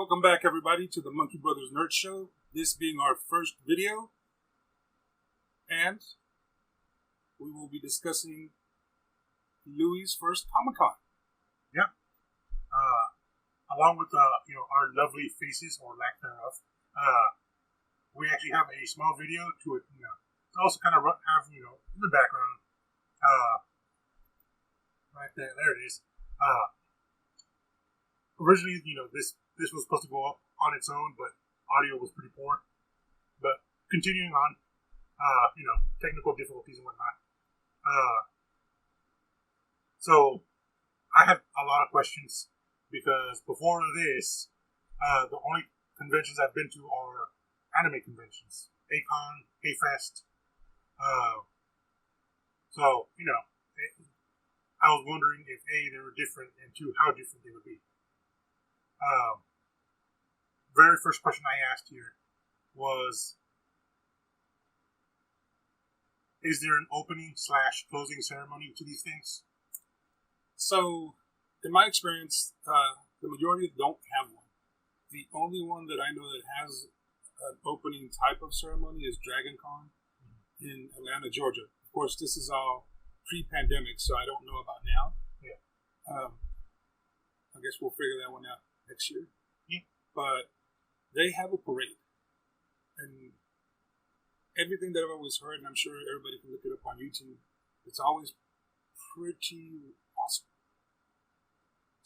Welcome back, everybody, to the Monkey Brothers Nerd Show. This being our first video, and we will be discussing Louie's first ComicCon. Yep. Along with our lovely faces or lack thereof, we actually have a small video to it. To also kind of have in the background. Right there, there it is. Originally, this was supposed to go up on its own, but audio was pretty poor. But continuing on, technical difficulties and whatnot. So I have a lot of questions because before this, the only conventions I've been to are anime conventions, A-Kon, A-Fest. So I was wondering if A, they were different, and two, how different they would be. Very first question I asked here was, is there an opening/closing ceremony to these things? So, in my experience, the majority don't have one. The only one that I know that has an opening type of ceremony is Dragon Con in Atlanta, Georgia. Of course, this is all pre-pandemic, so I don't know about now. Yeah. I guess we'll figure that one out next year. Yeah. But they have a parade. And everything that I've always heard, and I'm sure everybody can look it up on YouTube, it's always pretty awesome.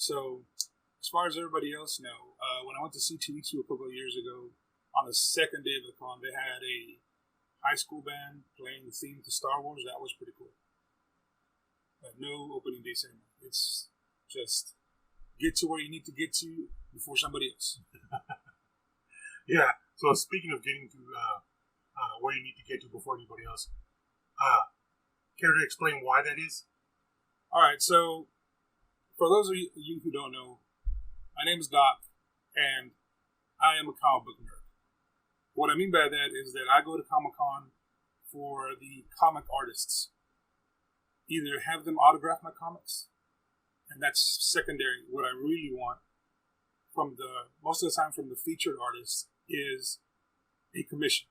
So, as far as everybody else know, when I went to C2E2 a couple of years ago, on the second day of the con, they had a high school band playing the theme to Star Wars. That was pretty cool. But no opening day ceremony. It's just get to where you need to get to before somebody else. Yeah. So speaking of getting to where you need to get to before anybody else, care to explain why that is? All right. So for those of you who don't know, my name is Doc, and I am a comic book nerd. What I mean by that is that I go to Comic-Con for the comic artists. Either have them autograph my comics, and that's secondary. What I really want most of the time from the featured artists is a commission.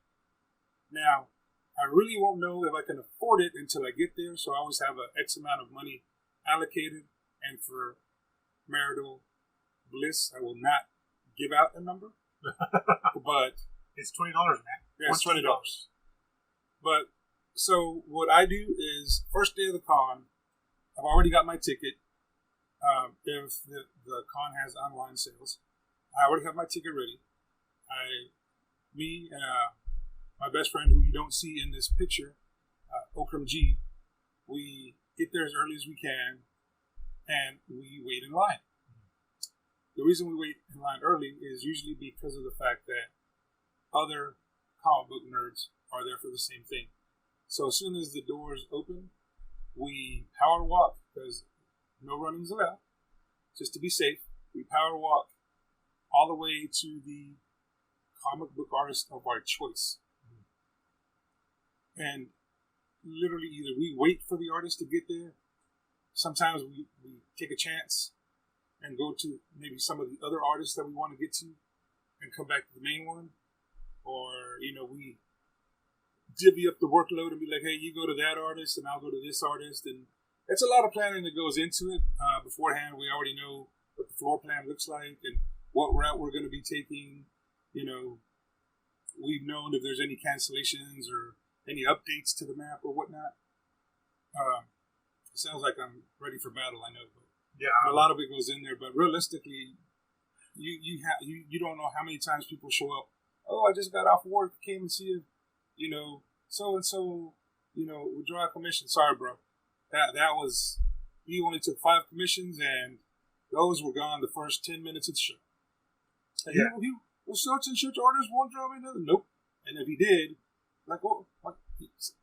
Now, I really won't know if I can afford it until I get there, so I always have an X amount of money allocated, and for marital bliss, I will not give out a number. But it's $20, man. Yeah, it's $20. But so what I do is, first day of the con, I've already got my ticket. If the con has online sales, I already have my ticket ready. Me and my best friend, who you don't see in this picture, Okram G, we get there as early as we can, and we wait in line. The reason we wait in line early is usually because of the fact that other comic book nerds are there for the same thing. So as soon as the doors open, we power walk, because no running's allowed, just to be safe. We power walk all the way to the comic book artist of our choice. And literally either we wait for the artist to get there, sometimes we take a chance and go to maybe some of the other artists that we want to get to and come back to the main one. Or, we divvy up the workload and be like, hey, you go to that artist and I'll go to this artist. And it's a lot of planning that goes into it. Beforehand, we already know what the floor plan looks like and what route we're going to be taking. We've known if there's any cancellations or any updates to the map or whatnot. It sounds like I'm ready for battle, I know. But yeah, a lot of it goes in there. But realistically, you don't know how many times people show up. Oh, I just got off work, came and see you, so-and-so, withdraw a commission. Sorry, bro. That was, he only took 5 commissions, and those were gone the first 10 minutes of the show. And yeah. Was such and such artist one job another? Nope. And if he did,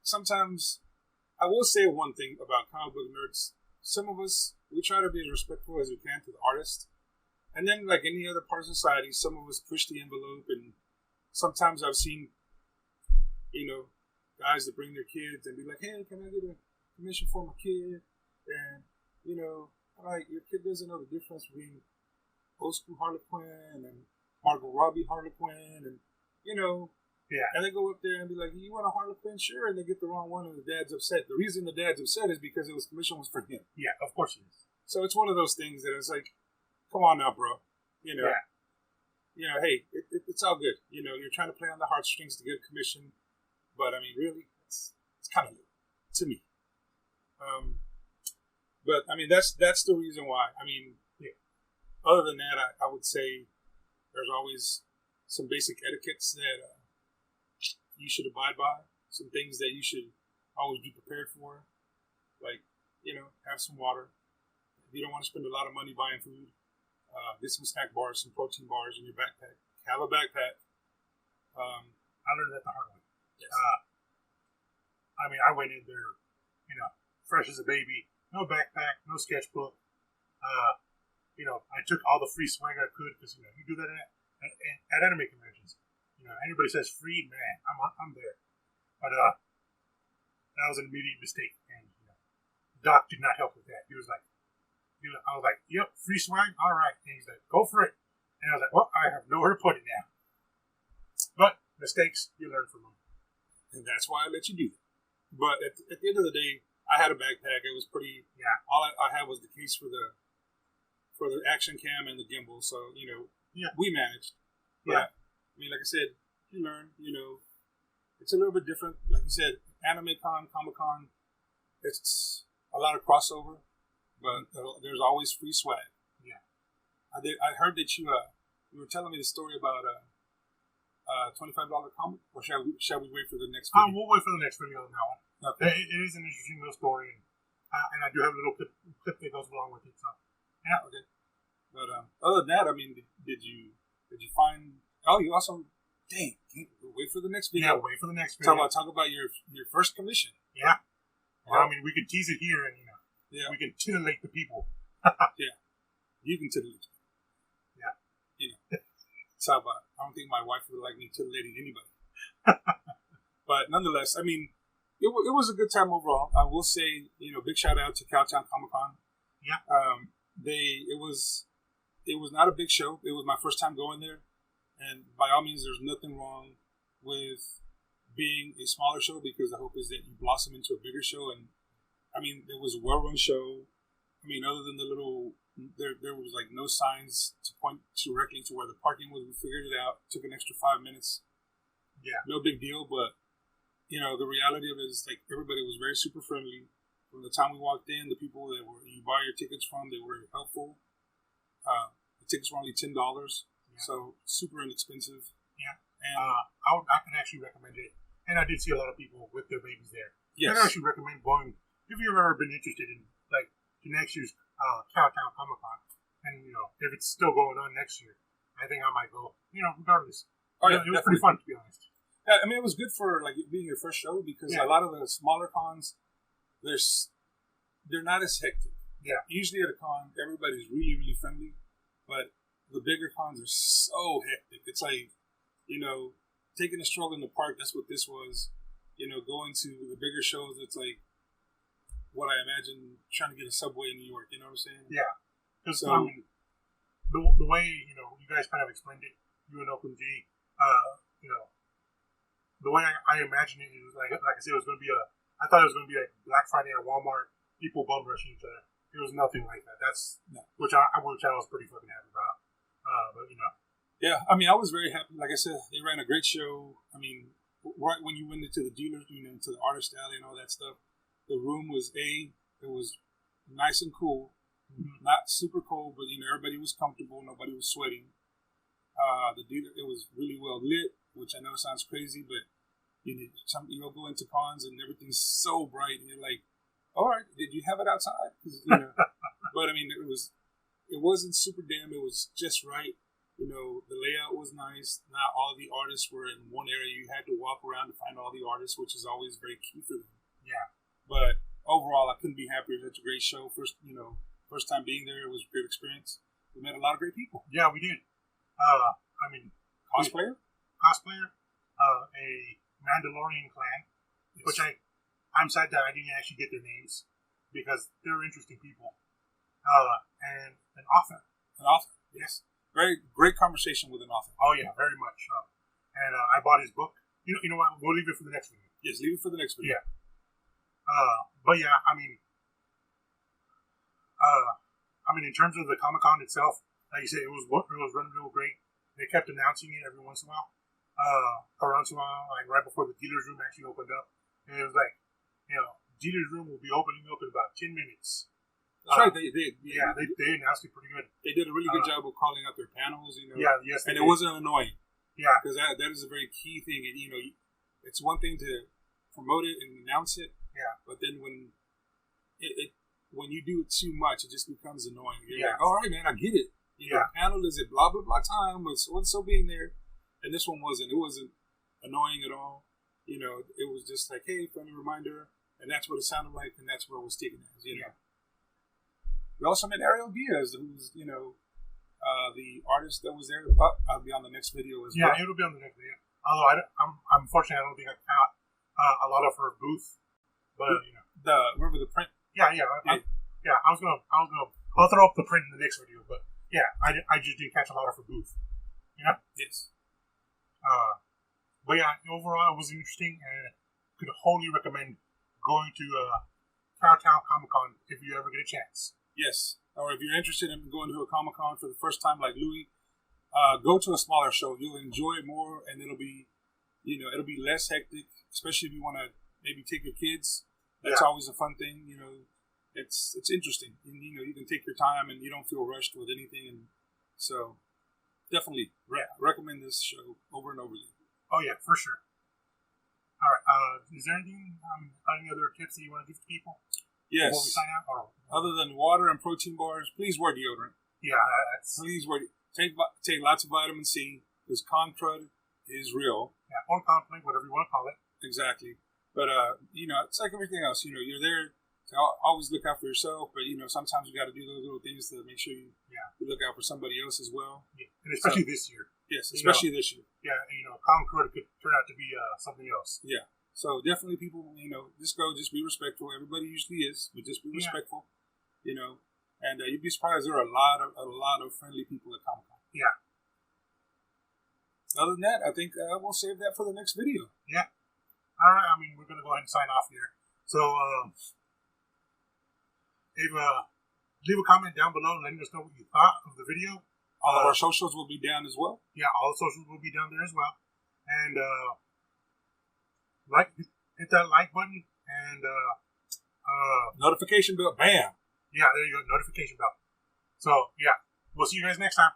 sometimes, I will say one thing about comic book nerds. Some of us, we try to be as respectful as we can to the artist. And then, like any other part of society, some of us push the envelope, and sometimes I've seen, guys that bring their kids and be like, hey, can I get a commission for my kid? And, I'm like, your kid doesn't know the difference between old school Harley Quinn and Margot Robbie Harley Quinn, and Yeah. and they go up there and be like, "You want a Harley Quinn? Sure." And they get the wrong one, and the dad's upset. The reason the dad's upset is because it was commission was for him. Yeah, of course it is. So it's one of those things that it's like, come on now, bro. Hey, it's all good. You're trying to play on the heartstrings to get a commission, but I mean, really, it's kind of to me. But I mean, that's the reason why. I mean, other than that, I would say there's always some basic etiquettes that you should abide by. Some things that you should always be prepared for, like have some water. If you don't want to spend a lot of money buying food, get some snack bars, some protein bars in your backpack. Have a backpack. I learned that the hard way. Yes. I mean, I went in there, fresh as a baby, no backpack, no sketchbook. I took all the free swag I could because you do that at anime conventions. Anybody says free, man, I'm there. But that was an immediate mistake, and Doc did not help with that. He was like, I was like, "Yep, free swag, all right." And he's like, "Go for it." And I was like, "Well, I have nowhere to put it now." But mistakes, you learn from them, and that's why I let you do it. But at the end of the day, I had a backpack. It was pretty. Yeah. All I had was the case for the action cam and the gimbal. So we managed. But, Yeah. I mean, like I said, you learn. It's a little bit different. Like you said, AnimeCon, ComicCon, it's a lot of crossover, but there's always free swag. Yeah. I heard that you were telling me the story about $25 comic, or shall we wait for the next video? We'll wait for the next video on that one. Okay. It is an interesting little story, and I do have a little clip that goes along with it. So, yeah. Okay. But other than that, I mean, did you find? Oh, you also wait for the next video. Yeah, wait for the next video. Talk about your first commission. Yeah. Well, I mean, we can tease it here, and we can titillate the people. Yeah, you can titillate. Yeah. So I don't think my wife would like me titillating anybody. But nonetheless, I mean, it was a good time overall. I will say, big shout out to CowTown Comic Con. Yeah. It was not a big show. It was my first time going there, and by all means, there's nothing wrong with being a smaller show, because the hope is that you blossom into a bigger show. And I mean, it was a well-run show. I mean, other than the little, there was like no signs to point directly to where the parking was. We figured it out. Took an extra 5 minutes. Yeah. No big deal, but the reality of it is like everybody was very super friendly. From the time we walked in, the people that you buy your tickets from, they were helpful. The tickets were only $10, so super inexpensive. Yeah. And I can actually recommend it. And I did see a lot of people with their babies there. yes, I actually recommend going if you've ever been interested in the next year's CowTown Comic Con, and if it's still going on next year, I think I might go. Regardless. It was pretty fun, to be honest. Yeah, I mean, it was good for like being your first show, because a lot of the smaller cons, they're not as hectic. Yeah. Usually at a con, everybody's really, really friendly, but the bigger cons are so hectic. It's like, taking a stroll in the park. That's what this was. Going to the bigger shows, it's like what I imagine trying to get a subway in New York. You know what I'm saying? Yeah. Because So- I mean, the way you guys kind of explained it, you and Oakland G, the way I imagined it was like I said, it was going to be I thought it was going to be like Black Friday at Walmart, people bum rushing each other. It was nothing like that. Which I was pretty fucking happy about. But Yeah, I mean, I was very happy. Like I said, they ran a great show. I mean, right when you went into the dealers, into the artist alley and all that stuff, the room was it was nice and cool. Mm-hmm. Not super cold, but everybody was comfortable. Nobody was sweating. The dealer, it was really well lit, which I know sounds crazy, but you'll go into cons and everything's so bright, and you're like, all right, did you have it outside? But I mean, it wasn't super dim. It was just right. The layout was nice. Not all the artists were in one area. You had to walk around to find all the artists, which is always very key for them. Yeah. But overall, I couldn't be happier. It's a great show. First time being there, it was a great experience. We met a lot of great people. Yeah, we did. I mean, Cosplayer, a Mandalorian clan, yes. which I'm sad that I didn't actually get their names because they're interesting people. And an author. An author, yes. Very great conversation with an author. Oh yeah, very much. And I bought his book. You know what? We'll leave it for the next video. Yes, leave it for the next video. Yeah. But yeah, I mean, in terms of the Comic Con itself, like you said, it was running real great. They kept announcing it every once in a while. Like right before the dealer's room actually opened up, and it was like, dealer's room will be opening up in about 10 minutes. That's right. They announced it pretty good. They did a really good job of calling out their panels. Yeah, yes, and it wasn't annoying. Yeah, because that is a very key thing. And it's one thing to promote it and announce it. Yeah, but then when you do it too much, it just becomes annoying. You're like, Yeah. all right, man, I get it. The panel is at blah blah blah time with so being there, and this one wasn't. It wasn't annoying at all. It was just like, hey, friendly reminder, and that's what it sounded like, and that's what it was taken as. We also met Ariel Diaz, who's the artist that was there. I'll be on the next video as well. Yeah, it'll be on the next video. Although unfortunately, I don't think I caught a lot of her booth, but remember the print. Yeah. I'll throw up the print in the next video, but yeah, I just didn't catch a lot of her booth. Yes. But yeah, overall it was interesting, and could wholly recommend going to CowTown Comic Con if you ever get a chance. Yes, or if you're interested in going to a Comic Con for the first time, like Louie, go to a smaller show. You'll enjoy it more, and it'll be less hectic, especially if you want to maybe take your kids. That's always a fun thing. It's interesting, and you can take your time, and you don't feel rushed with anything, and so definitely recommend this show over and over again. Oh yeah, for sure. All right. Is there any other tips that you want to give to people? Yes. Before we sign out, or other than water and protein bars, please wear deodorant. Yeah, please wear. Take lots of vitamin C, because con crud is real. Yeah, or conflict, whatever you want to call it. Exactly. But it's like everything else. You're there to always look out for yourself, but sometimes you got to do those little things to make sure you look out for somebody else as well. Yeah, and especially this year. Yes, especially this year. Yeah, con crud could turn out to be something else. Yeah. So definitely, people, just be respectful. Everybody usually is, but just be respectful. And you'd be surprised there are a lot of friendly people at Comic Con. Yeah. Other than that, I think we'll save that for the next video. Yeah. All right. We're gonna go ahead and sign off here. So, leave a comment down below letting us know what you thought of the video. All of our socials will be down as well. Yeah, all the socials will be down there as well. And hit that like button and notification bell. Bam. Yeah, there you go. Notification bell. So yeah, we'll see you guys next time.